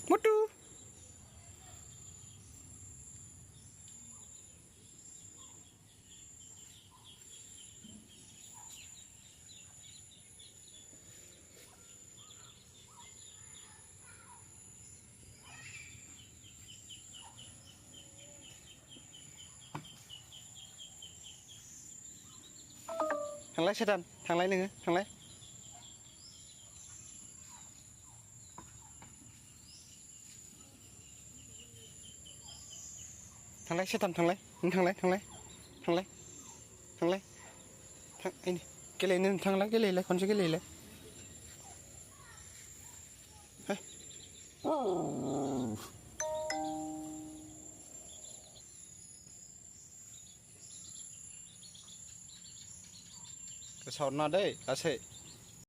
มุดดูทางไรเชดันทางไรหนึ่งทางไรทางไรเชดันทางไรมึงทางไรทางไรทางไรทางไรทางไอ้นี่เกลียนึงทางไรเกลียเลยคนชื่อเกลียเลยเฮ้ยกระสอบนอนได้อาเซ่